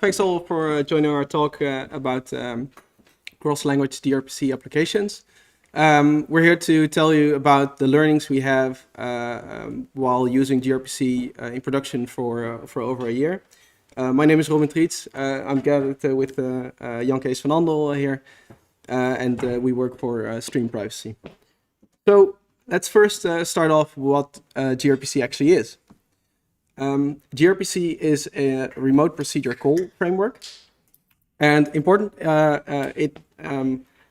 thanks all for joining our talk about cross-language GRPC applications. We're here to tell you about the learnings we have while using gRPC in production for over a year. My name is Trietsch. I'm gathered with Jan-Kees van Andel here, and we work for STRM Privacy. So let's first start off what gRPC actually is. gRPC is a remote procedure call framework, and important,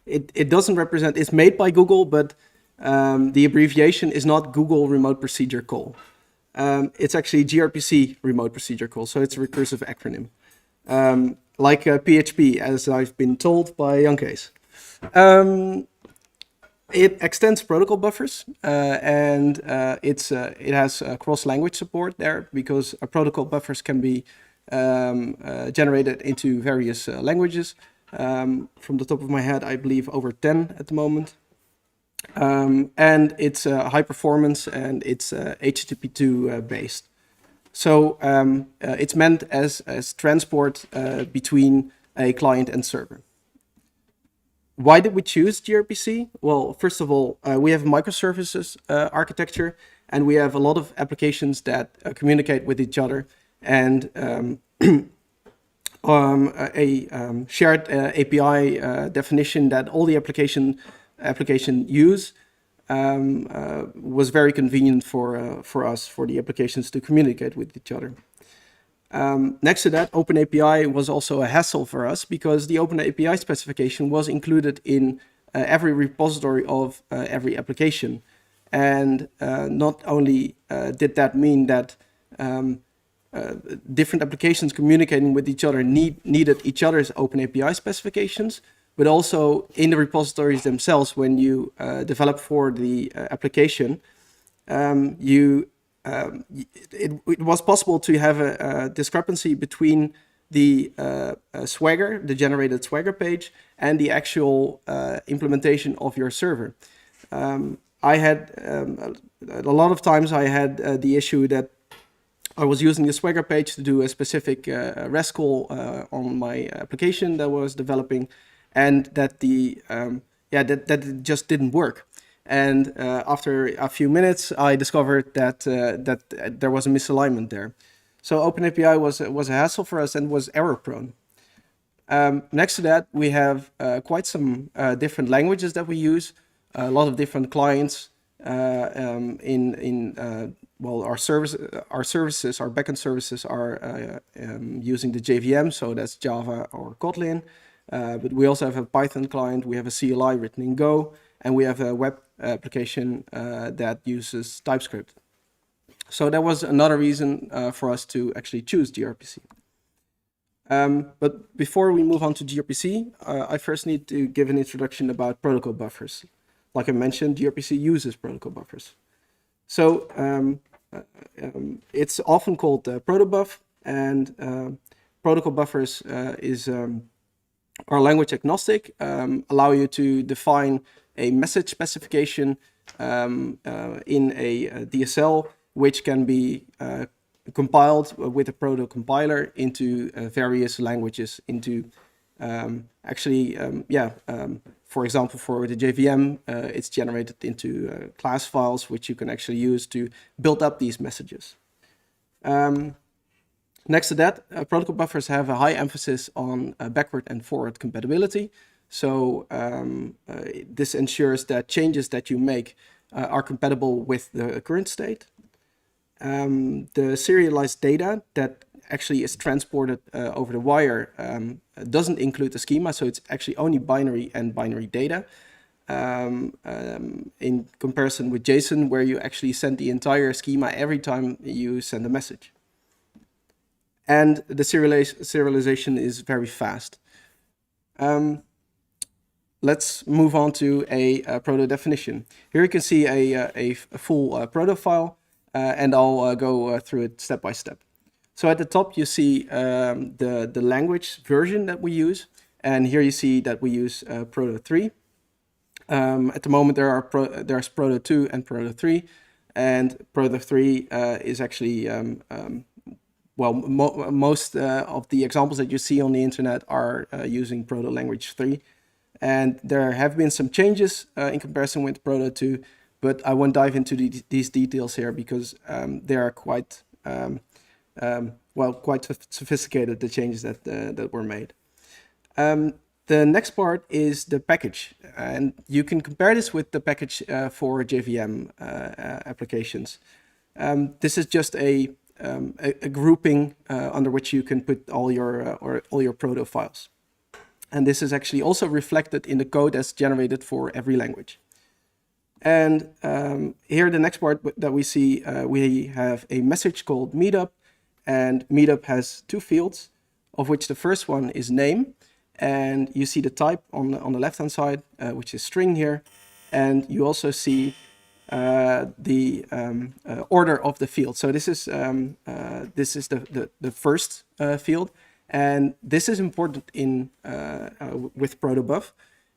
it doesn't represent, it's made by Google, but the abbreviation is not Google Remote Procedure Call. It's actually gRPC Remote Procedure Call, so it's a recursive acronym, like PHP, as I've been told by Jan-Kees. It extends protocol buffers, and it has cross-language support there, because protocol buffers can be generated into various languages. From the top of my head, I believe over 10 at the moment. And it's high performance, and it's HTTP2 based. So it's meant as transport between a client and server. Why did we choose gRPC? Well, first of all, we have a microservices architecture, and we have a lot of applications that communicate with each other, and a shared API definition that all the application use was very convenient for us, for the applications to communicate with each other. Next to that, OpenAPI was also a hassle for us, because the OpenAPI specification was included in every repository of every application. And not only did that mean that different applications communicating with each other needed each other's OpenAPI specifications, but also in the repositories themselves, when you develop for the application, it was possible to have a discrepancy between the Swagger, the generated Swagger page, and the actual implementation of your server. I had a lot of times I had the issue that I was using the Swagger page to do a specific REST call on my application that I was developing, and that that it just didn't work. And after a few minutes, I discovered that there was a misalignment there. So OpenAPI was a hassle for us and was error prone. Next to that, we have quite some different languages that we use, a lot of different clients well, our services, our backend services are using the JVM, so that's Java or Kotlin. But we also have a Python client, we have a CLI written in Go, and we have a web application that uses TypeScript. So that was another reason for us to actually choose gRPC. But before we move on to gRPC, I first need to give an introduction about protocol buffers. Like I mentioned, gRPC uses protocol buffers. So it's often called protobuf, and protocol buffers are language agnostic, allow you to define a message specification in a DSL, which can be compiled with a proto compiler into various languages, into for example, for the JVM, it's generated into class files, which you can actually use to build up these messages. Next to that, protocol buffers have a high emphasis on backward and forward compatibility. So this ensures that changes that you make are compatible with the current state. The serialized data that actually is transported over the wire doesn't include the schema, so it's actually only binary and binary data. In comparison with JSON, where you actually send the entire schema every time you send a message. And the serialization is very fast. Let's move on to a Proto definition. Here you can see a full Proto file, and I'll go through it step by step. So at the top you see the language version that we use, and here you see that we use Proto 3. At the moment there's Proto 2 and Proto 3, and Proto 3 is actually well, most of the examples that you see on the internet are using Proto Language 3. And there have been some changes in comparison with Proto 2, but I won't dive into these details here because they are quite, quite sophisticated, the changes that were made. The next part is the package, and you can compare this with the package for JVM applications. This is just a grouping under which you can put all your Proto files. And this is actually also reflected in the code that's generated for every language. And here, the next part that we see, we have a message called Meetup, and Meetup has two fields, of which the first one is name. And you see the type on the left-hand side, which is string here. And you also see the order of the field. So this is the first field. And this is important in with protobuf,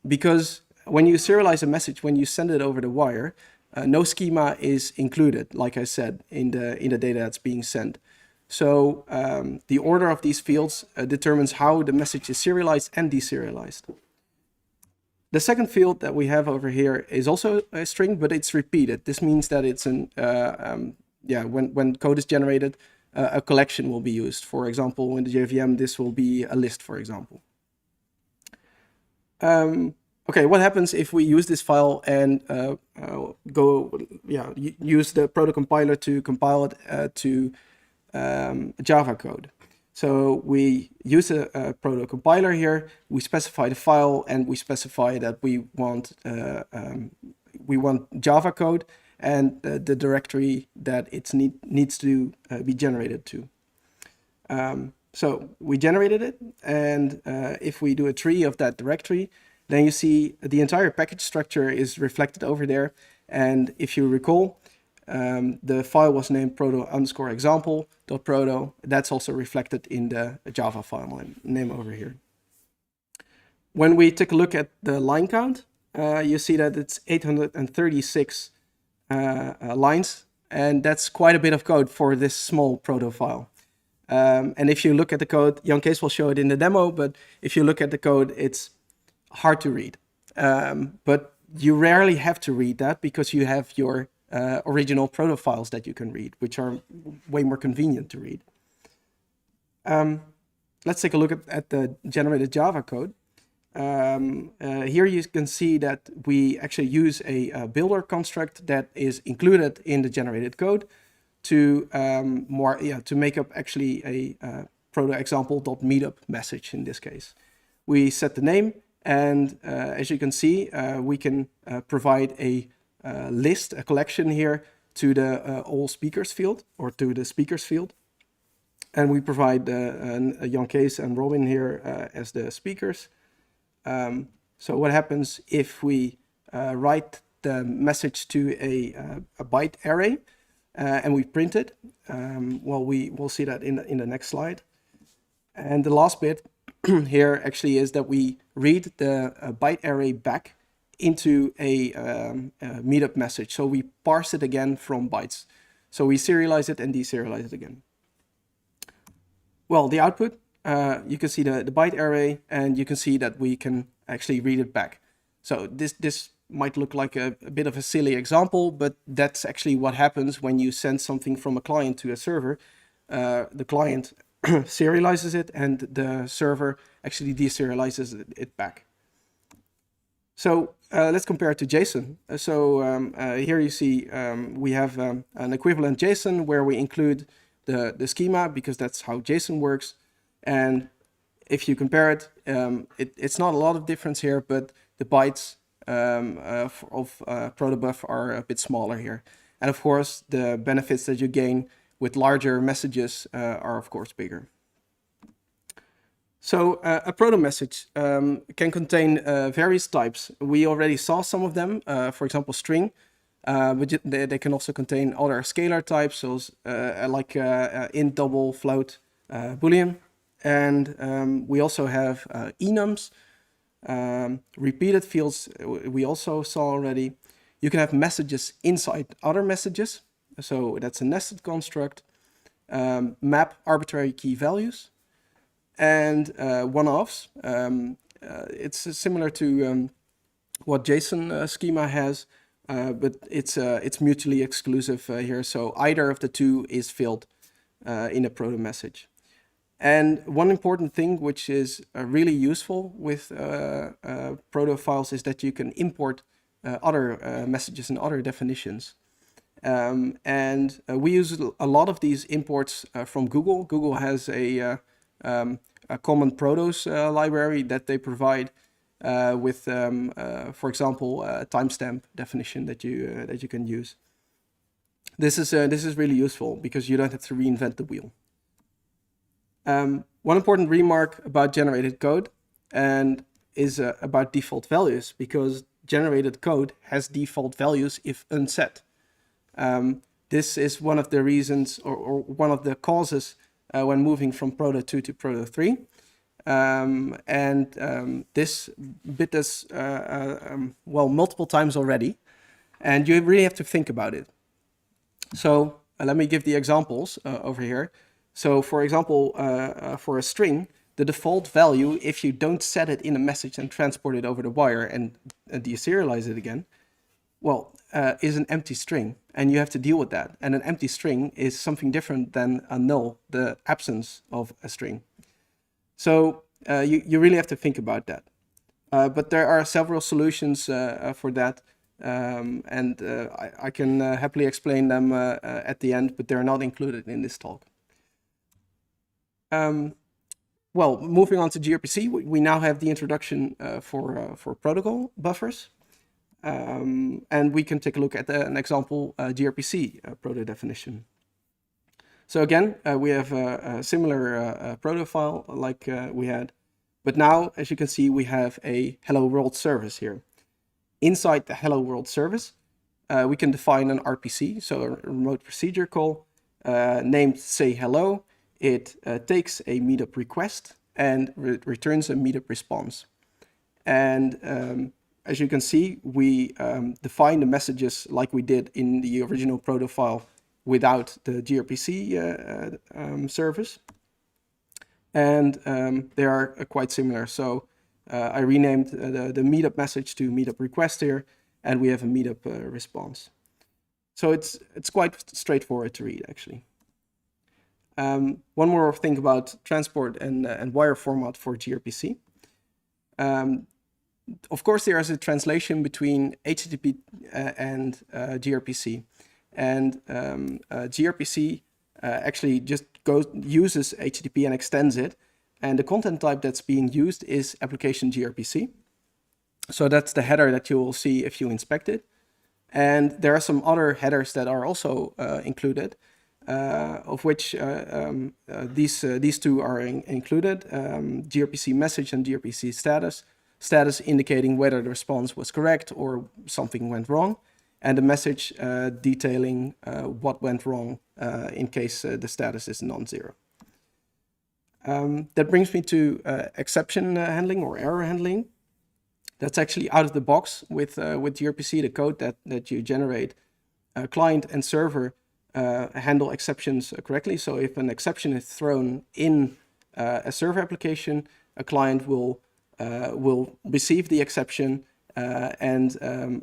because when you serialize a message, when you send it over the wire, no schema is included, like I said, in the data that's being sent. So the order of these fields determines how the message is serialized and deserialized. The second field that we have over here is also a string, but it's repeated. This means that it's when code is generated, a collection will be used. For example, in the JVM, this will be a list, for example. Okay, what happens if we use this file and use the Proto compiler to compile it to Java code? So we use a Proto compiler here. We specify the file, and we specify that we want Java code and the directory that it needs to be generated to. So we generated it, and if we do a tree of that directory, then you see the entire package structure is reflected over there. And if you recall, the file was named proto_example.proto. That's also reflected in the Java file name over here. When we take a look at the line count, you see that it's 836 lines, and that's quite a bit of code for this small Proto file. And if you look at the code, Jan-Kees will show it in the demo, but if you look at the code, it's hard to read. But you rarely have to read that because you have your original Proto files that you can read, which are way more convenient to read. Let's take a look at the generated Java code. Here you can see that we actually use a builder construct that is included in the generated code to make up actually a Proto example.meetup message in this case. We set the name, and as you can see, we can provide a list, a collection here to the all speakers field, or to the speakers field. And we provide Jan-Kees and Robin here as the speakers. So what happens if we write the message to a byte array and we print it? Well, we'll see that in the next slide. And the last bit here actually is that we read the byte array back into a meetup message. So we parse it again from bytes. So we serialize it and deserialize it again. Well, the output, you can see the byte array, and you can see that we can actually read it back. So this might look like a bit of a silly example, but that's actually what happens when you send something from a client to a server. The client serializes it, and the server actually deserializes it back. So let's compare it to JSON. Here you see we have an equivalent JSON where we include the schema, because that's how JSON works. And if you compare it, it's not a lot of difference here, but the bytes of protobuf are a bit smaller here. And of course, the benefits that you gain with larger messages are of course bigger. So a proto message can contain various types. We already saw some of them, for example, string, but they can also contain other scalar types, so like int, double, float, boolean. And we also have enums, repeated fields we also saw already. You can have messages inside other messages, so that's a nested construct. map arbitrary key values, and one-offs. It's similar to what JSON schema has, but it's mutually exclusive here. So either of the two is filled in a Proto message. And one important thing which is really useful with Proto files is that you can import other messages and other definitions. We use a lot of these imports from Google. Google has a common Protos library that they provide with, for example, a timestamp definition that you can use. This is really useful because you don't have to reinvent the wheel. One important remark about generated code is about default values, because generated code has default values if unset. This is one of the reasons or one of the causes when moving from Proto 2 to Proto 3. This bit us well multiple times already, and you really have to think about it. So let me give the examples over here. So for example, for a string, the default value, if you don't set it in a message and transport it over the wire and deserialize it again, well, is an empty string, and you have to deal with that. And an empty string is something different than a null, the absence of a string. So you really have to think about that. But there are several solutions for that, and I can happily explain them at the end, but they're not included in this talk. Well, moving on to gRPC, we now have the introduction for protocol buffers. And we can take a look at an example gRPC Proto Definition. So again, we have a similar Proto file like we had, but now, as you can see, we have a Hello World service here. Inside the Hello World service, we can define an RPC, so a remote procedure call named say hello. It takes a meetup request and returns a meetup response. And as you can see, we define the messages like we did in the original Proto file without the gRPC service. And they are quite similar. So I renamed the meetup message to meetup request here, and we have a meetup response. So it's quite straightforward to read, actually. One more thing about transport and wire format for gRPC. Of course, there is a translation between HTTP and gRPC. And gRPC actually just uses HTTP and extends it. And the content type that's being used is application gRPC. So that's the header that you will see if you inspect it. And there are some other headers that are also included, of which these two are included, gRPC message and gRPC status. Status indicating whether the response was correct or something went wrong, and the message detailing what went wrong in case the status is non-zero. That brings me to exception handling or error handling. That's actually out of the box with gRPC, the code that you generate. Client and server handle exceptions correctly. So if an exception is thrown in a server application, a client will receive the exception and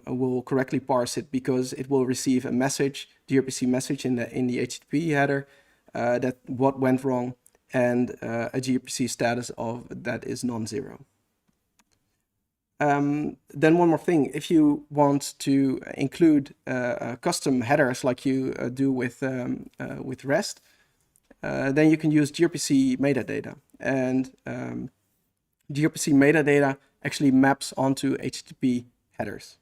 will correctly parse it, because it will receive a message, gRPC message in the HTTP header that what went wrong, and a gRPC status of that is non-zero. Then one more thing, if you want to include custom headers like you do with REST, then you can use gRPC metadata. And gRPC metadata actually maps onto HTTP headers.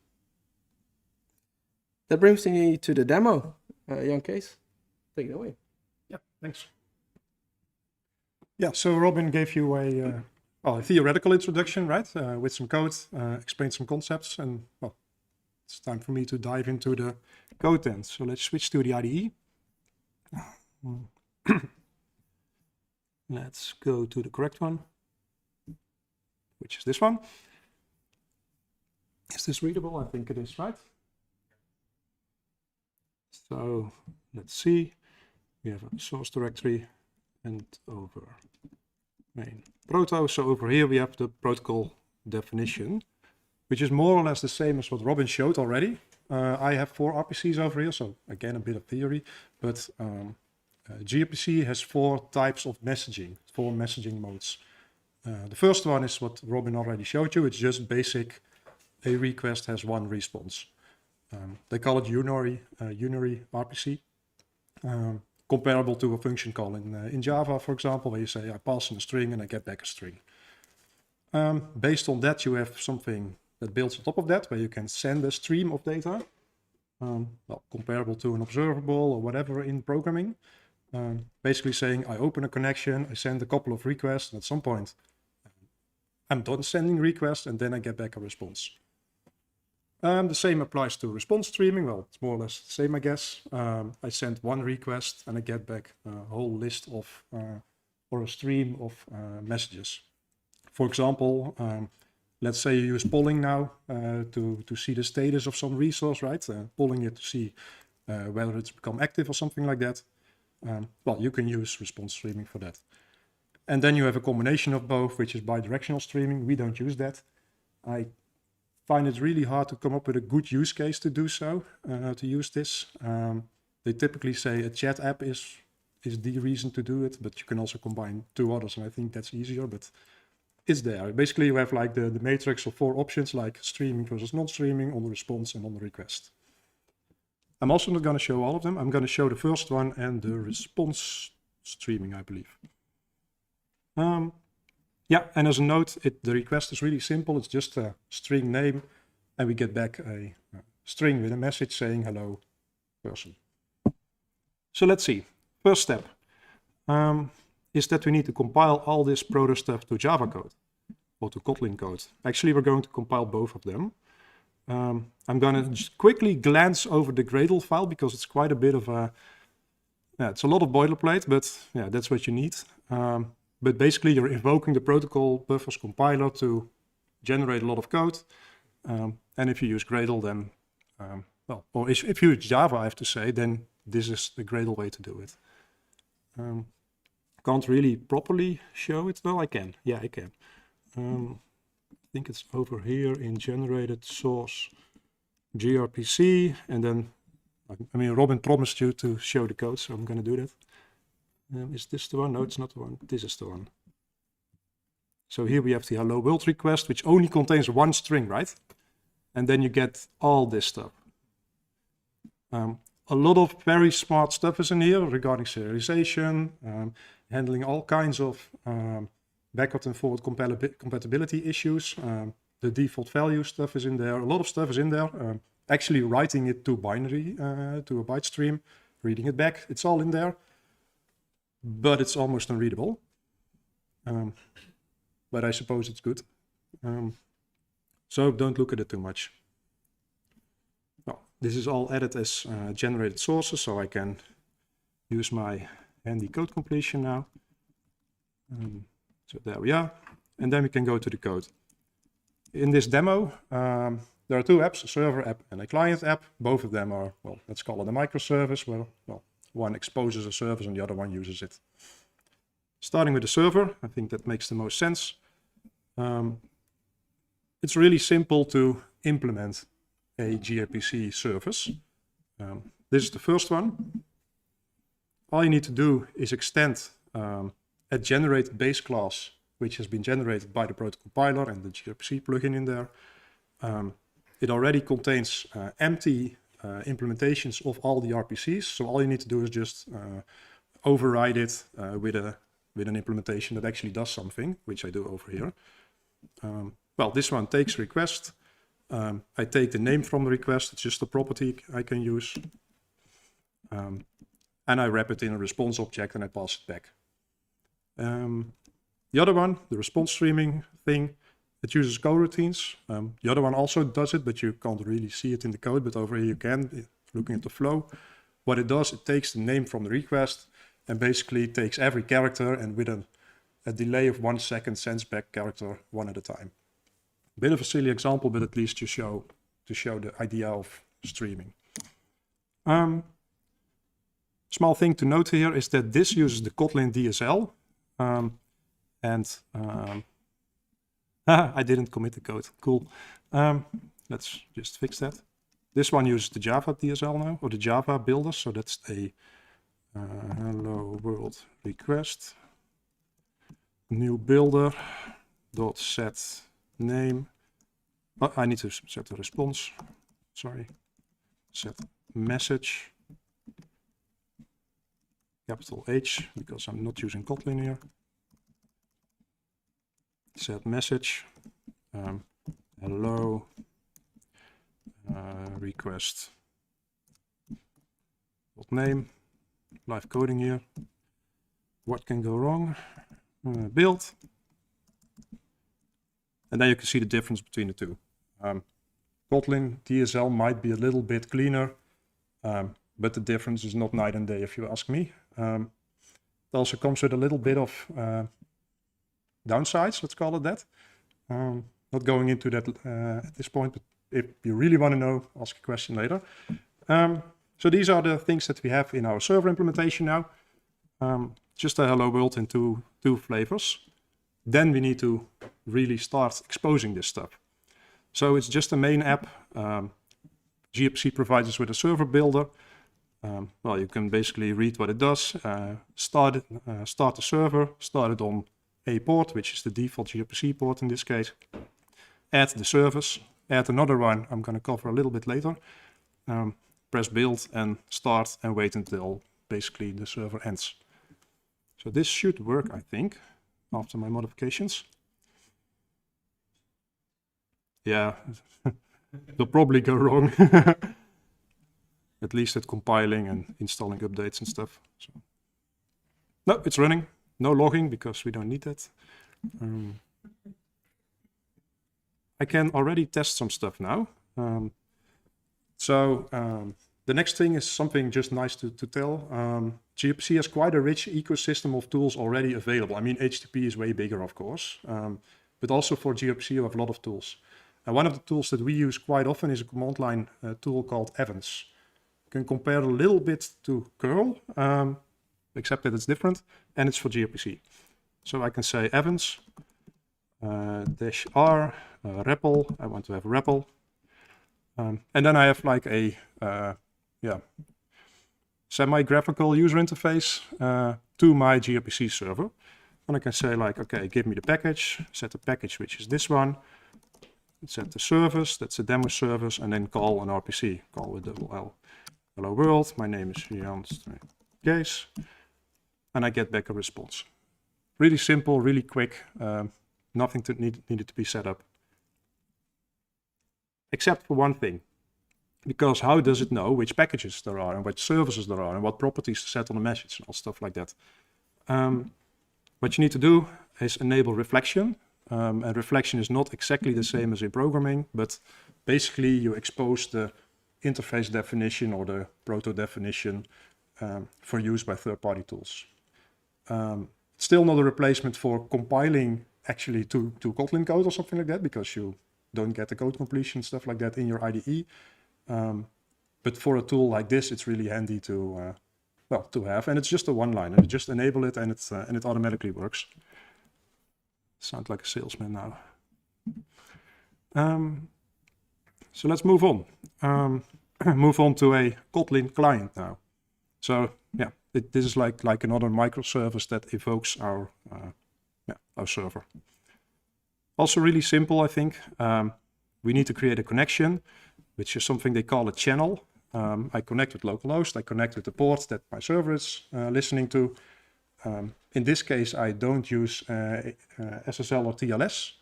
That brings me to the demo. Jan-Kees, take it away. Yeah, thanks. Yeah, so Robin gave you a theoretical introduction, right, with some code, explained some concepts, and well, it's time for me to dive into the code then. So let's switch to the IDE. Let's go to the correct one, which is this one. Is this readable? I think it is, right? So let's see. we have a source directory and over main Proto. So over here we have the protocol definition, which is more or less the same as what Robin showed already. I have 4 RPCs over here, so again a bit of theory, but gRPC has 4 types of messaging, 4 messaging modes. The first one is what Robin already showed you. It's just basic, a request has 1 response. They call it unary RPC, comparable to a function call in Java, for example, where you say I pass in a string and I get back a string. Based on that, you have something that builds on top of that, where you can send a stream of data, well, comparable to an observable or whatever in programming. Basically saying I open a connection, I send a couple of requests, and at some point I'm done sending requests, and then I get back a response. The same applies to response streaming. Well, it's more or less the same, I guess. I send 1 request and I get back a whole list of, or a stream of messages. For example, let's say you use polling now to see the status of some resource, right? Polling it to see whether it's become active or something like that. Well, you can use response streaming for that. And then you have a combination of both, which is bidirectional streaming. We don't use that. I find it really hard to come up with a good use case to do so, to use this. They typically say a chat app is the reason to do it, but you can also combine 2 others, and I think that's easier, but it's there. Basically, you have like the matrix of 4 options, like streaming versus non-streaming, on the response and on the request. I'm also not going to show all of them. I'm going to show the first one and the response streaming, I believe. Yeah, and as a note, the request is really simple. It's just a string name, and we get back a string with a message saying hello person. So let's see. First step is that we need to compile all this Proto stuff to Java code or to Kotlin code. Actually, we're going to compile both of them. I'm going to just quickly glance over the Gradle file because it's quite a bit of a, yeah, it's a lot of boilerplate, but yeah, that's what you need. But basically, you're invoking the protocol buffers compiler to generate a lot of code. And if you use Gradle, then, well, or if you use Java, I have to say, then this is the Gradle way to do it. Can't really properly show it. Well, I can. Yeah, I can. I think it's over here in generated source GRPC. And then, I mean, Robin promised you to show the code, so I'm going to do that. Is this the one? No, it's not the one. This is the one. So here we have the hello world request, which only contains 1 string, right? And then you get all this stuff. A lot of very smart stuff is in here regarding serialization, handling all kinds of backward and forward compatibility issues. The default value stuff is in there. A lot of stuff is in there. Actually writing it to binary, to a byte stream, reading it back. It's all in there. But it's almost unreadable. But I suppose it's good. So don't look at it too much. Well, this is all added as generated sources, so I can use my handy code completion now. So there we are. And then we can go to the code. In this demo, there are 2 apps, a server app and a client app. Both of them are, well, let's call it a microservice, where, well, one exposes a service and the other one uses it. Starting with the server, I think that makes the most sense. It's really simple to implement a gRPC service. This is the first one. All you need to do is extend a generate base class, which has been generated by the Proto compiler and the gRPC plugin in there. It already contains empty implementations of all the RPCs. So all you need to do is just override it with an implementation that actually does something, which I do over here. Well, this one takes request. I take the name from the request. It's just a property I can use. And I wrap it in a response object and I pass it back. The other one, the response streaming thing, it uses coroutines. The other one also does it, but you can't really see it in the code, but over here you can, looking at the flow. What it does, it takes the name from the request and basically takes every character and with a delay of 1 second sends back character 1 at a time. Bit of a silly example, but at least to show the idea of streaming. Small thing to note here is that this uses the Kotlin DSL. I didn't commit the code. Cool. Let's just fix that. This one uses the Java DSL now, or the Java builder. So that's a hello world request. New builder dot set name. Oh, I need to set the response. Sorry. Set message. Capital H, because I'm not using Kotlin here. Set message. Hello. Request. Name. Live coding here. What can go wrong? Build. And then you can see the difference between the two. Kotlin DSL might be a little bit cleaner, but the difference is not night and day if you ask me. It also comes with a little bit of downsides, let's call it that. Not going into that at this point, but if you really want to know, ask a question later. So these are the things that we have in our server implementation now. Just a hello world in two flavors. Then we need to really start exposing this stuff. So it's just a main app. GRPC provides us with a server builder. Well, you can basically read what it does. Start the server, start it on a port, which is the default GRPC port in this case. Add the service, add another one I'm going to cover a little bit later. Press build and start and wait until basically the server ends. So this should work, I think, after my modifications. Yeah, it'll probably go wrong. At least at compiling and installing updates and stuff. So. No, it's running. No logging because we don't need that. I can already test some stuff now. The next thing is something just nice to tell. GRPC has quite a rich ecosystem of tools already available. I mean, HTTP is way bigger, of course. But also for GRPC, you have a lot of tools. And one of the tools that we use quite often is a command line tool called Evans. Can compare a little bit to curl, except that it's different, and it's for GRPC. So I can say Evans -r REPL. I want to have REPL, and then I have like a semi-graphical user interface to my GRPC server, and I can say like, okay, give me the package, set the package, which is this one. Set the service, that's a demo service, and then call an RPC, call with double L. Hello world, my name is Jan-Kees, and I get back a response. Really simple, really quick, nothing needed to be set up. Except for one thing, because how does it know which packages there are and which services there are and what properties to set on the message and all stuff like that. What you need to do is enable reflection. And reflection is not exactly the same as in programming, but basically you expose the interface definition or the Proto definition for use by third-party tools. Still not a replacement for compiling actually to Kotlin code or something like that, because you don't get the code completion, stuff like that in your IDE. But for a tool like this, it's really handy to have, and it's just a one-liner. You just enable it and it automatically works. Sound like a salesman now. So let's move on. Move on to a Kotlin client now. So yeah, this is like another microservice that evokes our server. Also really simple, I think. We need to create a connection, which is something they call a channel. I connect with localhost. I connect with the port that my server is listening to. In this case, I don't use SSL or TLS,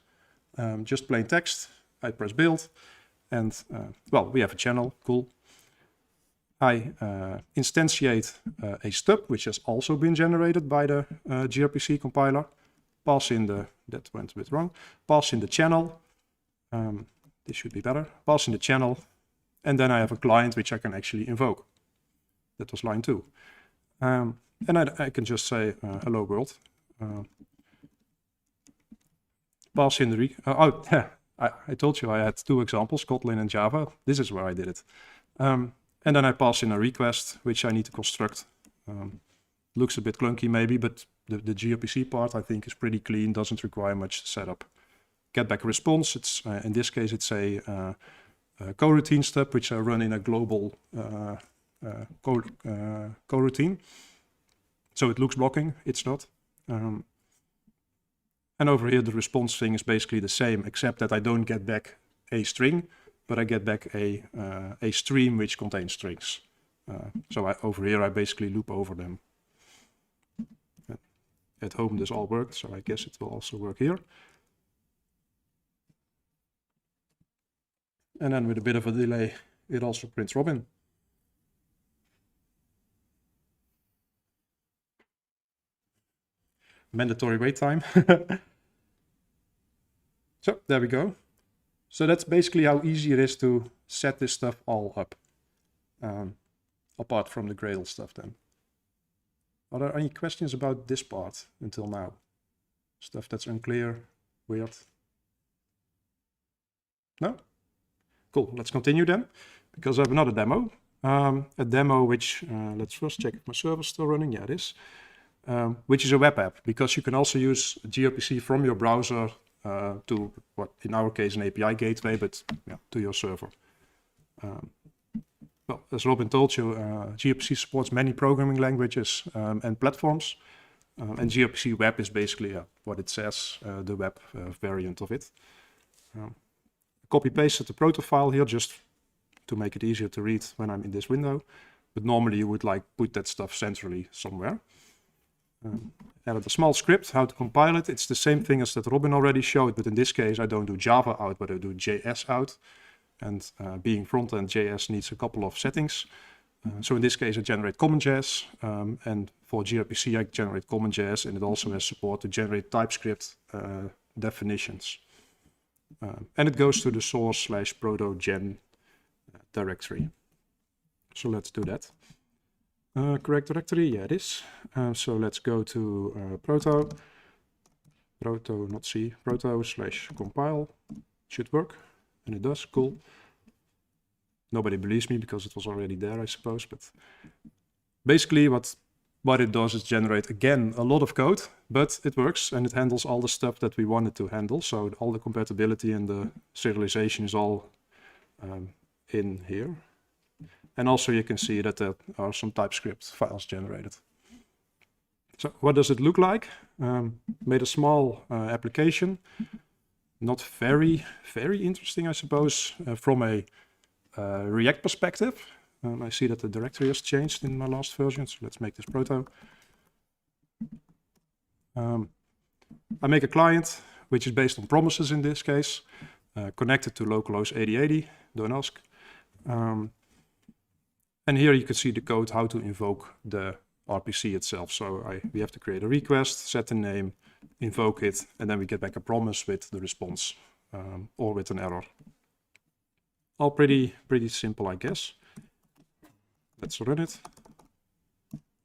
just plain text. I press build, and well, we have a channel, cool. I instantiate a stub, which has also been generated by the GRPC compiler. Pass in the, that went a bit wrong, pass in the channel. This should be better. Pass in the channel, and then I have a client which I can actually invoke. That was line 2. And I can just say, hello world. Pass in the, I told you I had 2 examples, Kotlin and Java. This is where I did it. And then I pass in a request, which I need to construct Looks a bit clunky maybe, but the gRPC part I think is pretty clean, doesn't require much setup. Get back a response. It's in this case it's a coroutine step which I run in a global coroutine. So it looks blocking, it's not. And over here the response thing is basically the same, except that I don't get back a string, but I get back a stream which contains strings. So over here I basically loop over them. At home this all worked, so I guess it will also work here. And then with a bit of a delay, it also prints Robin. Mandatory wait time. So there we go. So that's basically how easy it is to set this stuff all up. Apart from the Gradle stuff then. Are there any questions about this part until now? Stuff that's unclear, weird? No? Cool, let's continue then, because I have another demo. A demo which, let's first check if my server's still running. Yeah, it is. Which is a web app, because you can also use gRPC from your browser to, what in our case, an API gateway, but yeah, to your server. Well, as Robin told you, gRPC supports many programming languages and platforms. And gRPC Web is basically what it says, the web variant of it. Copy-pasted the Proto file here just to make it easier to read when I'm in this window. But normally you would like put that stuff centrally somewhere. Added a small script, how to compile it. It's the same thing as that Robin already showed, but in this case I don't do Java out, but I do JS out. And being front-end, JS needs a couple of settings. So in this case I generate CommonJS, and for gRPC I generate CommonJS, and it also has support to generate TypeScript definitions. And it goes to the source/proto gen directory. So let's do that. Correct directory, yeah it is. So let's go to Proto, not C, Proto/compile, should work, and it does, cool. Nobody believes me because it was already there, I suppose, but basically what it does is generate, again, a lot of code, but it works and it handles all the stuff that we wanted to handle. So all the compatibility and the serialization is all in here. And also you can see that there are some TypeScript files generated. So what does it look like? Made a small application, not very interesting, I suppose, from a React perspective. I see that the directory has changed in my last version, so let's make this Proto. I make a client, which is based on promises in this case, connected to localhost 8080, don't ask. And here you can see the code how to invoke the RPC itself. So we have to create a request, set the name, invoke it, and then we get back a promise with the response or with an error. All pretty simple, I guess. Let's run it.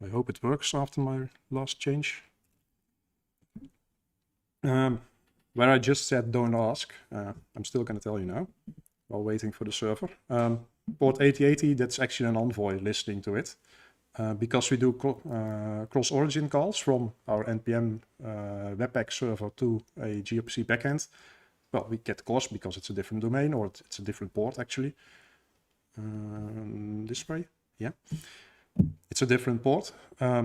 I hope it works after my last change. Where I just said don't ask, I'm still going to tell you now while waiting for the server. Port 8080, that's actually an Envoy listening to it. Because we do cross-origin calls from our NPM Webpack server to a gRPC backend, well, we get CORS because it's a different domain, or it's a different port actually. This way, yeah. It's a different port.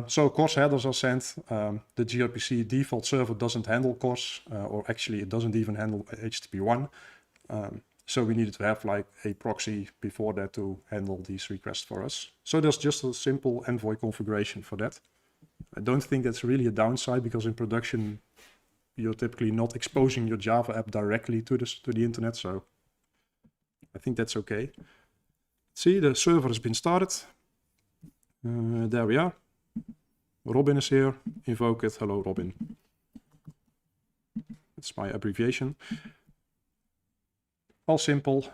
So CORS headers are sent. The gRPC default server doesn't handle CORS, or actually it doesn't even handle HTTP1. So we needed to have like a proxy before that to handle these requests for us. So there's just a simple Envoy configuration for that. I don't think that's really a downside, because in production you're typically not exposing your Java app directly to the internet. So I think that's okay. See, the server has been started. There we are. Robin is here. Invoke it. Hello, Robin. That's my abbreviation. All simple,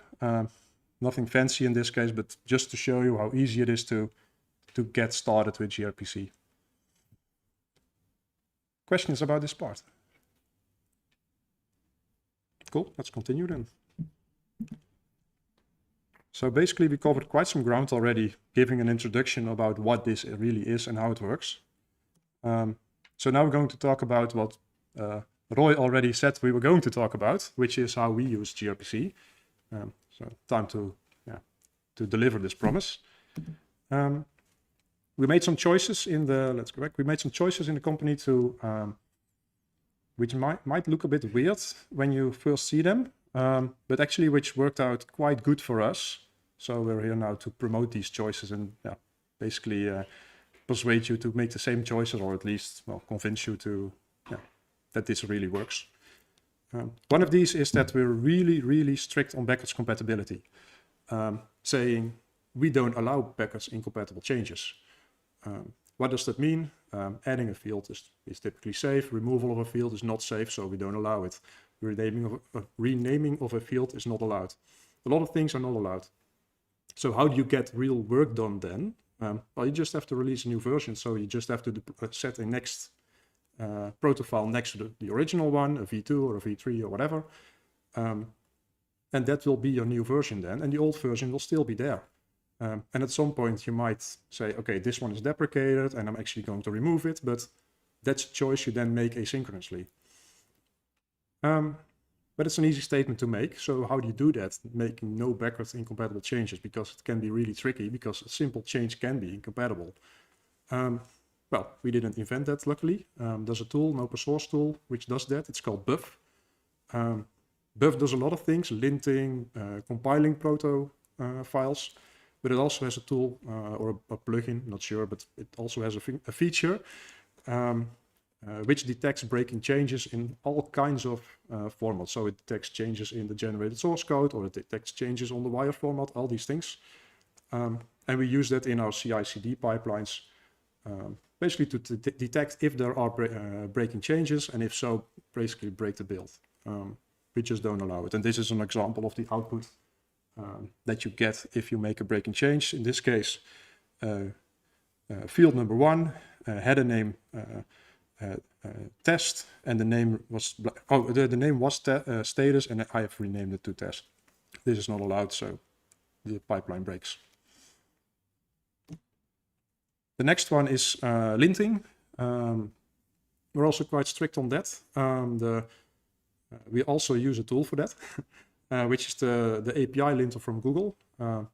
nothing fancy in this case, but just to show you how easy it is to get started with gRPC. Questions about this part? Cool, let's continue then. So basically we covered quite some ground already, giving an introduction about what this really is and how it works. So now we're going to talk about what Roy already said we were going to talk about, which is how we use gRPC. So time to deliver this promise. We made some choices in the, let's go back, we made some choices in the company to, which might look a bit weird when you first see them, but actually which worked out quite good for us. So we're here now to promote these choices and basically persuade you to make the same choices, or at least, well, convince you to that this really works. One of these is that we're really, really strict on backwards compatibility, saying we don't allow backwards incompatible changes. What does that mean? Adding a field is typically safe. Removal of a field is not safe, so we don't allow it. Renaming of a field is not allowed. A lot of things are not allowed. So how do you get real work done then? Well, you just have to release a new version. So you just have to set a next proto file next to the original one, a v2 or a v3 or whatever. And that will be your new version then. And the old version will still be there. And at some point you might say, okay, this one is deprecated and I'm actually going to remove it. But that's a choice you then make asynchronously. But it's an easy statement to make. So how do you do that? Making no backwards incompatible changes, because it can be really tricky, because a simple change can be incompatible. Well, we didn't invent that, luckily. There's a tool, an open source tool, which does that. It's called Buff. Buff does a lot of things, linting, compiling proto files, but it also has a tool or a plugin, not sure, but it also has a feature which detects breaking changes in all kinds of formats. So it detects changes in the generated source code, or it detects changes on the wire format, all these things. And we use that in our CI/CD pipelines, basically to detect if there are breaking changes, and if so, basically break the build. We just don't allow it. And this is an example of the output that you get if you make a breaking change. In this case, field number 1, header name test, and the name was the name was status, and I have renamed it to test. This is not allowed, so the pipeline breaks. The next one is linting. We're also quite strict on that. We also use a tool for that, which is the API linter from Google.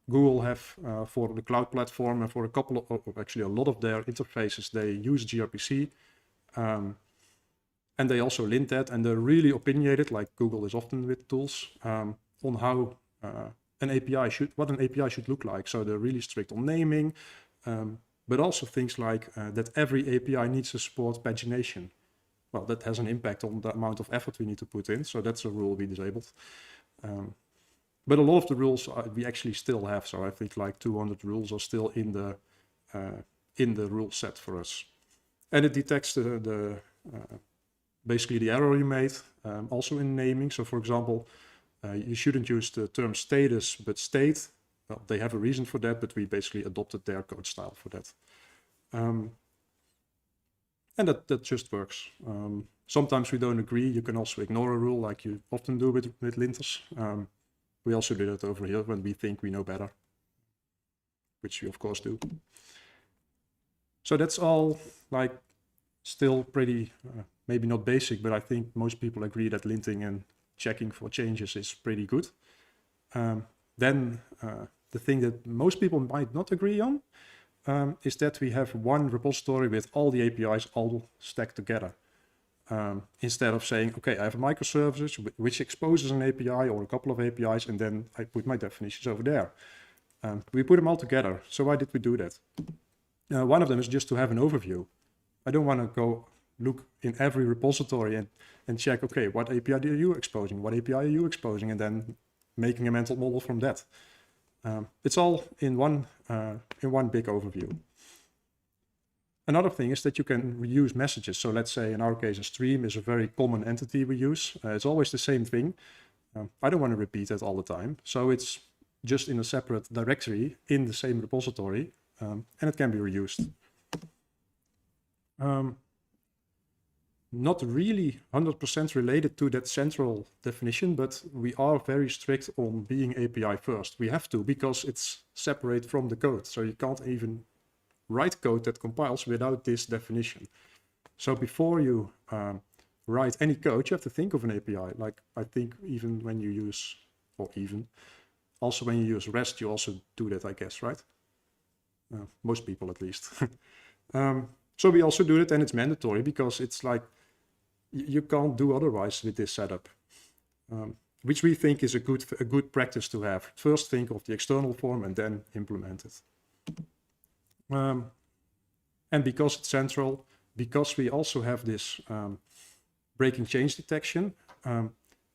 Google have, for the cloud platform and for a couple of, actually a lot of their interfaces, they use gRPC. And they also lint that, and they're really opinionated, like Google is often with tools, on how what an API should look like. So they're really strict on naming, but also things like that every API needs to support pagination. Well, that has an impact on the amount of effort we need to put in, so that's a rule we disabled. But a lot of the rules we actually still have, so I think like 200 rules are still in the rule set for us. And it detects basically the error you made, also in naming. So for example, you shouldn't use the term status, but state. Well, they have a reason for that, but we basically adopted their code style for that. And that just works. Sometimes we don't agree. You can also ignore a rule, like you often do with linters. We also do that over here when we think we know better, which we of course do. So that's all like still pretty, maybe not basic, but I think most people agree that linting and checking for changes is pretty good. Then the thing that most people might not agree on is that we have one repository with all the APIs all stacked together. Instead of saying, okay, I have a microservices which exposes an API or a couple of APIs, and then I put my definitions over there. We put them all together. So why did we do that? One of them is just to have an overview. I don't want to go look in every repository and check, okay, what API are you exposing? What API are you exposing? And then making a mental model from that. It's all in one big overview. Another thing is that you can reuse messages. So let's say in our case, a stream is a very common entity we use. It's always the same thing. I don't want to repeat it all the time. So it's just in a separate directory in the same repository, and it can be reused. not really 100% related to that central definition, but we are very strict on being API first. We have to, because it's separate from the code. So you can't even write code that compiles without this definition. So before you write any code, you have to think of an API. Like I think even when you use, or even, also when you use REST, you also do that, I guess, right? Most people at least. So we also do it, and it's mandatory because it's like, you can't do otherwise with this setup, which we think is a good practice to have. First think of the external form and then implement it. And because it's central, because we also have this breaking change detection,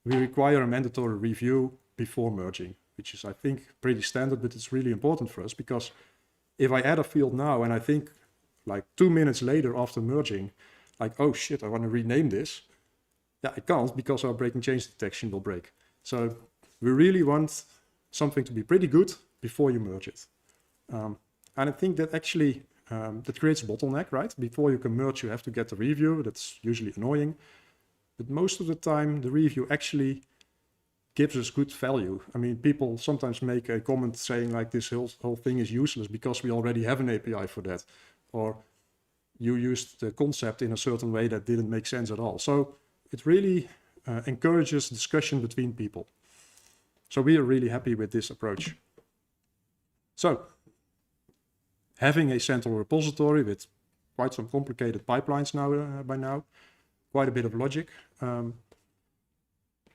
we require a mandatory review before merging, which is, I think, pretty standard, but it's really important for us because if I add a field now and I think like 2 minutes later after merging, like, oh shit, I want to rename this. Yeah, I can't because our breaking change detection will break. So we really want something to be pretty good before you merge it. And I think that actually, that creates a bottleneck, right? Before you can merge, you have to get the review. That's usually annoying. But most of the time, the review actually gives us good value. I mean, people sometimes make a comment saying like this whole thing is useless because we already have an API for that. Or you used the concept in a certain way that didn't make sense at all. So it really encourages discussion between people. So we are really happy with this approach. So having a central repository with quite some complicated pipelines now by now, quite a bit of logic. The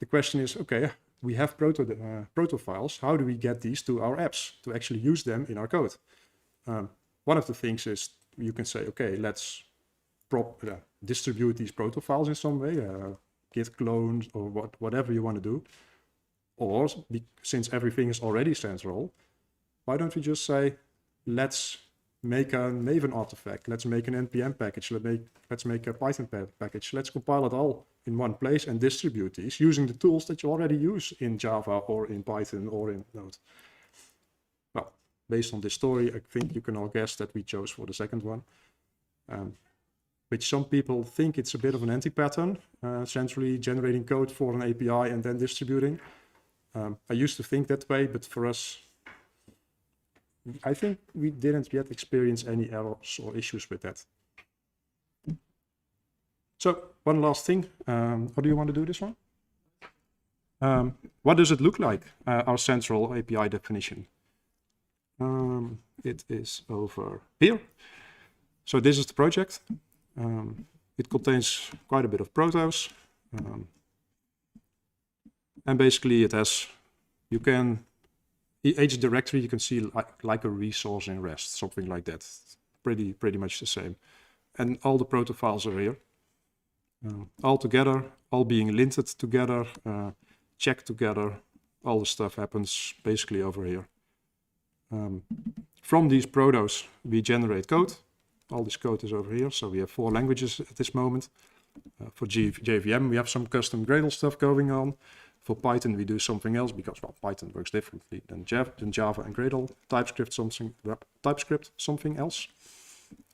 question is, okay, we have Proto files. How do we get these to our apps to actually use them in our code? One of the things is you can say, okay, let's distribute these Proto files in some way, git clones or whatever you want to do. Or since everything is already central, why don't we just say, let's make a Maven artifact, let's make an NPM package, let's make a Python package, let's compile it all in one place and distribute these using the tools that you already use in Java or in Python or in Node. Well, based on this story, I think you can all guess that we chose for the second one, which some people think it's a bit of an anti-pattern, centrally generating code for an API and then distributing. I used to think that way, but for us, I think we didn't yet experience any errors or issues with that. So one last thing, or do you want to do this one? What does it look like, our central API definition? It is over here. So this is the project. It contains quite a bit of protos. And basically it has, each directory you can see like a resource in REST, something like that. Pretty much the same. And all the Proto files are here. All together, all being linted together, checked together. All the stuff happens basically over here. From these protos, we generate code. All this code is over here. So we have 4 languages at this moment. For JVM, we have some custom Gradle stuff going on. For Python, we do something else because, well, Python works differently than Java and Gradle. TypeScript, something else.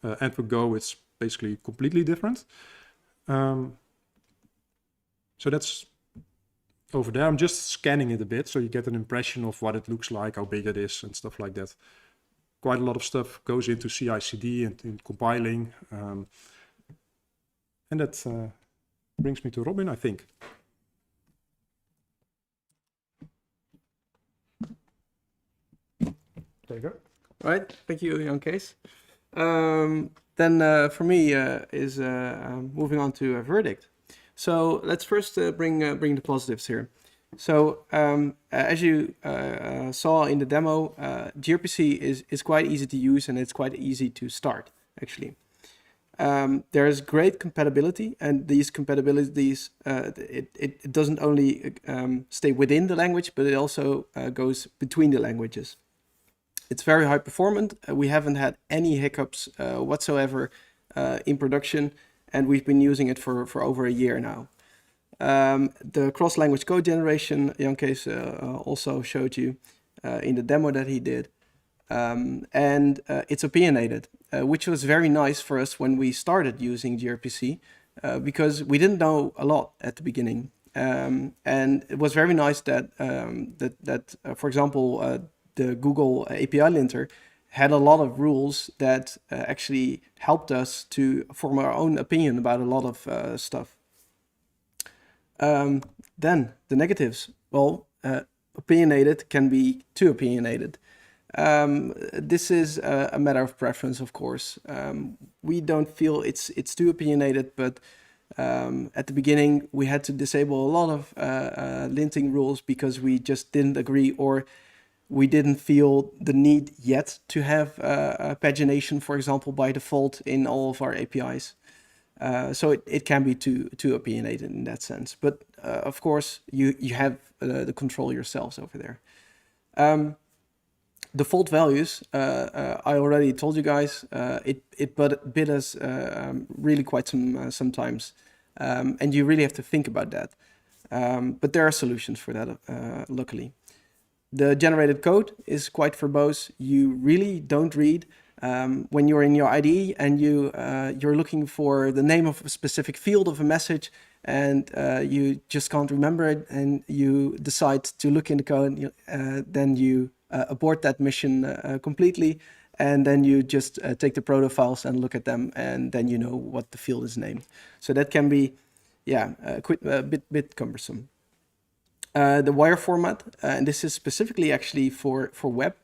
And for Go, it's basically completely different. So that's over there. I'm just scanning it a bit so you get an impression of what it looks like, how big it is, and stuff like that. Quite a lot of stuff goes into CI/CD and in compiling. And that brings me to Robin, I think. There you go. All right, thank you, Jan-Kees. Then for me is moving on to a verdict. So let's first bring the positives here. So as you saw in the demo, gRPC is quite easy to use and it's quite easy to start, actually. There is great compatibility, and these compatibilities, it doesn't only stay within the language, but it also goes between the languages. It's very high performant. We haven't had any hiccups whatsoever in production, and we've been using it for over a year now. The cross-language code generation, Jan-Kees also showed you in the demo that he did. And it's opinionated, which was very nice for us when we started using gRPC, because we didn't know a lot at the beginning. And it was very nice that, for example, the Google API linter had a lot of rules that actually helped us to form our own opinion about a lot of stuff. Then the negatives. Well, opinionated can be too opinionated. This is a matter of preference, of course. We don't feel it's too opinionated, but at the beginning we had to disable a lot of linting rules because we just didn't agree, or we didn't feel the need yet to have pagination, for example, by default in all of our APIs. So it can be too opinionated in that sense. But of course, you have the control yourselves over there. Default values, I already told you guys, it bit us really quite sometimes. And you really have to think about that. But there are solutions for that, luckily. The generated code is quite verbose. You really don't read. When you're in your IDE and you're looking for the name of a specific field of a message and you just can't remember it, and you decide to look in the code, then you abort that mission completely, and then you just take the Proto files and look at them, and then you know what the field is named. So that can be, a bit cumbersome. The wire format, and this is specifically actually for web,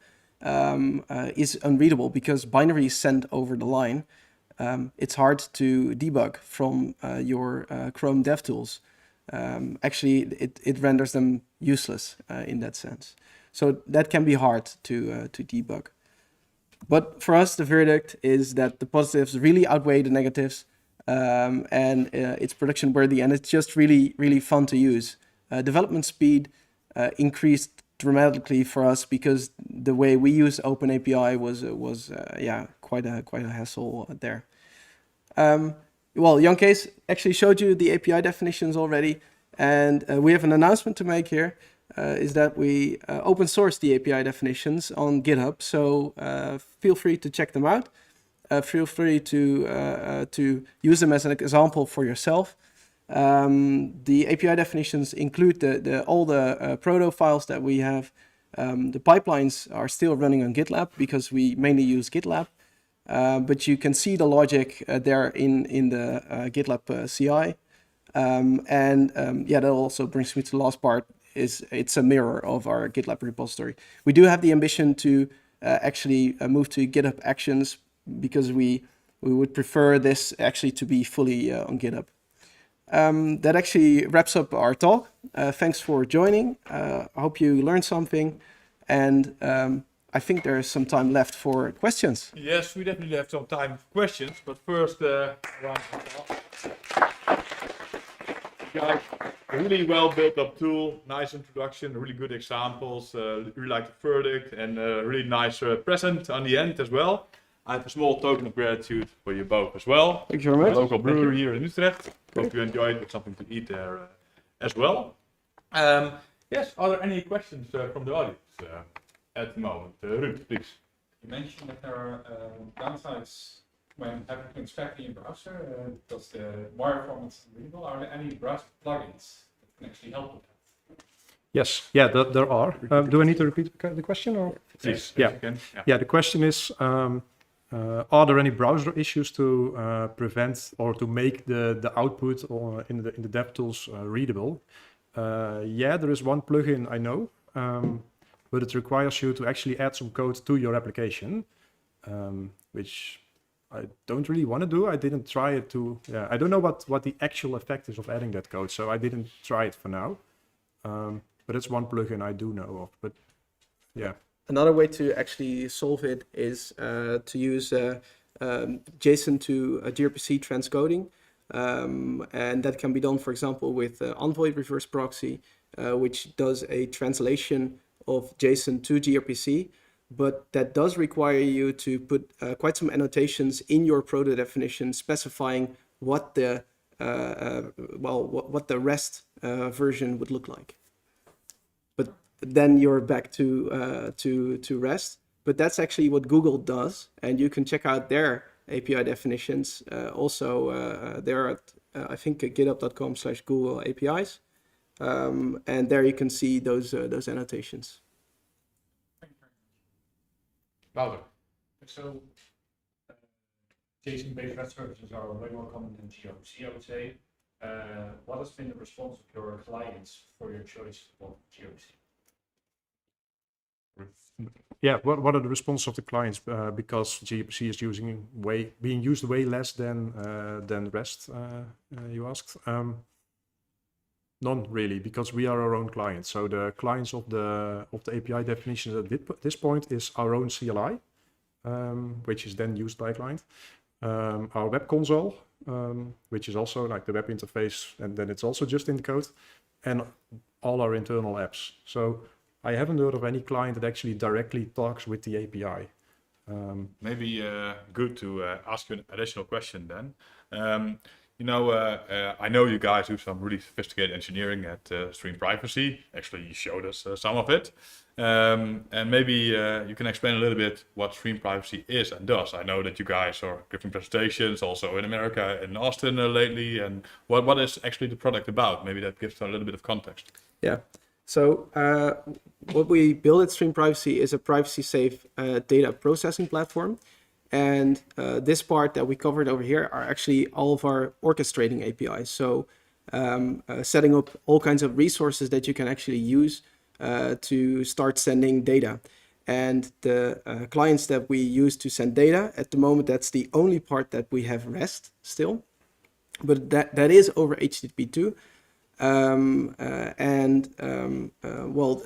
is unreadable because binary is sent over the line. It's hard to debug from your Chrome DevTools. Actually, it renders them useless in that sense. So that can be hard to debug. But for us, the verdict is that the positives really outweigh the negatives, and it's production worthy, and it's just really, really fun to use. Development speed increased dramatically for us because the way we use OpenAPI was quite a hassle there. Well, Jan-Kees actually showed you the API definitions already, and we have an announcement to make here. Is that we open source the API definitions on GitHub, so feel free to check them out. Feel free to use them as an example for yourself. The API definitions include all the Proto files that we have. The pipelines are still running on GitLab because we mainly use GitLab, but you can see the logic there in the GitLab CI. That also brings me to the last part. It's a mirror of our GitLab repository. We do have the ambition to actually move to GitHub Actions because we would prefer this actually to be fully on GitHub. That actually wraps up our talk. Thanks for joining. I hope you learned something, and I think there is some time left for questions. Yes, we definitely have some time for questions, but first, round of applause. Guys, a really well built up tool, nice introduction, really good examples, really like the verdict, and a really nice present on the end as well. I have a small token of gratitude for you both as well. Thank you very much. A local brewery here in Utrecht. Hope you enjoyed with something to eat there as well. Yes, are there any questions from the audience at the moment? Ruud, please. You mentioned that there are downsides when everything's directly in browser, because the wire format is unreadable. Are there any browser plugins that can actually help with that? Yes, there are. Do I need to repeat the question? Or? Please, Yeah. if you can. Yeah, the question is, are there any browser issues to prevent or to make the output or in the DevTools readable? Yeah, there is one plugin I know, but it requires you to actually add some code to your application, which I don't really want to do. I didn't try it to, I don't know what the actual effect is of adding that code, so I didn't try it for now. But it's one plugin I do know of, but yeah. Another way to actually solve it is to use JSON to gRPC transcoding. And that can be done, for example, with Envoy reverse proxy, which does a translation of JSON to gRPC. But that does require you to put quite some annotations in your Proto definition specifying what the what the REST version would look like. But then you're back to REST. But that's actually what Google does, and you can check out their API definitions. Also, they're at I think github.com/Google APIs. And there you can see those annotations. Louder. So, JSON-based REST services are way more common than GRPC, I would say. What has been the response of your clients for your choice of GRPC? Yeah, what are the response of the clients? Because GRPC is being used way less than REST, you asked. None really, because we are our own client. So the clients of the API definitions at this point is our own CLI, which is then used by a client. Our web console, which is also like the web interface, and then it's also just in the code, and all our internal apps. So I haven't heard of any client that actually directly talks with the API. Maybe good to ask you an additional question then. I know you guys do some really sophisticated engineering at STRM Privacy. Actually, you showed us some of it. And maybe you can explain a little bit what STRM Privacy is and does. I know that you guys are giving presentations also in America, in Austin lately. And what is actually the product about? Maybe that gives a little bit of context. Yeah. So what we build at STRM Privacy is a privacy-safe data processing platform. And this part that we covered over here are actually all of our orchestrating APIs. So setting up all kinds of resources that you can actually use to start sending data. And the clients that we use to send data, at the moment, that's the only part that we have REST still. But that is over HTTP2. Well,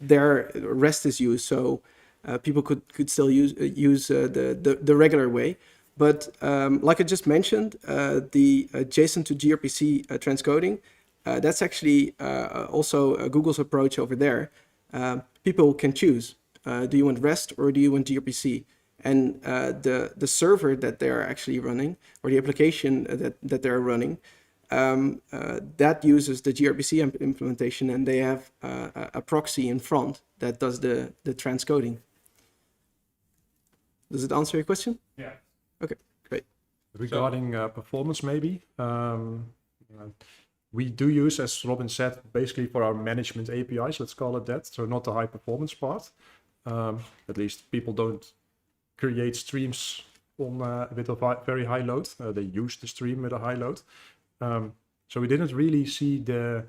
their REST is used, so people could still use the regular way. But like I just mentioned, the JSON to GRPC transcoding, that's actually also Google's approach over there. People can choose, do you want REST or do you want GRPC? And the server that they're actually running, or the application that they're running, that uses the GRPC implementation, and they have a proxy in front that does the transcoding. Does it answer your question? Yeah. Okay, great. Regarding performance, maybe, we do use, as Robin said, basically for our management APIs, let's call it that, so not the high performance part. At least people don't create streams on with a very high load. They use the stream with a high load. So we didn't really see the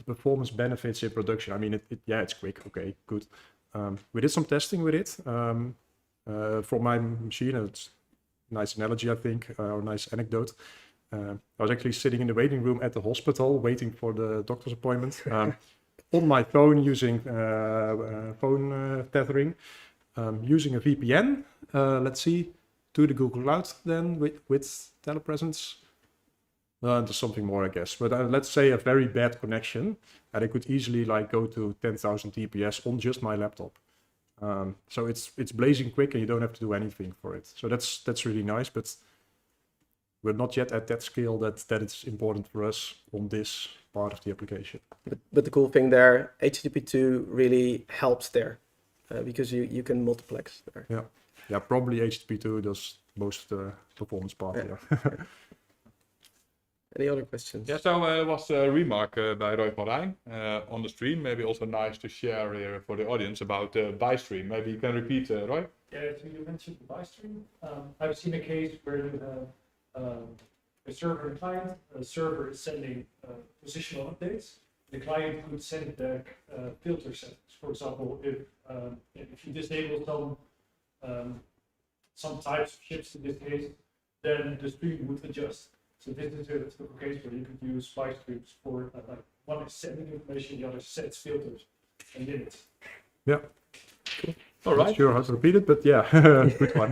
performance benefits in production. I mean, it's quick, okay, good. We did some testing with it for my machine. It's a nice analogy, I think, or a nice anecdote. I was actually sitting in the waiting room at the hospital waiting for the doctor's appointment on my phone using phone tethering, using a VPN, let's see, to the Google Cloud then with telepresence. There's something more, I guess, but let's say a very bad connection, and I could easily like go to 10,000 TPS on just my laptop. So it's blazing quick, and you don't have to do anything for it. So that's really nice, but we're not yet at that scale that it's important for us on this part of the application. But the cool thing there, HTTP2 really helps there because you can multiplex there. Yeah, probably HTTP2 does most of the performance part. Yeah. Any other questions? Yeah, so it was a remark by Roy van Rijn on the stream. Maybe also nice to share here for the audience about the buy stream. Maybe you can repeat, Roy? Yeah, so you mentioned the buy stream. I've seen a case where you have a server and client. A server is sending positional updates. The client could send back filter settings. For example, if you disable some types of ships in this case, then the stream would adjust. So this is a typical case where you could use spy streams for like one is sending information, the other sets filters and limits. Yeah. Cool. All right. Not sure how to repeat it, but yeah, good one.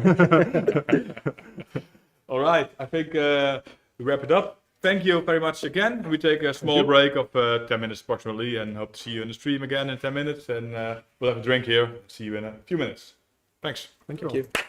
All right. I think we wrap it up. Thank you very much again. We take a small break of 10 minutes approximately, and hope to see you in the stream again in 10 minutes. And we'll have a drink here. See you in a few minutes. Thanks. Thank you. Thank you.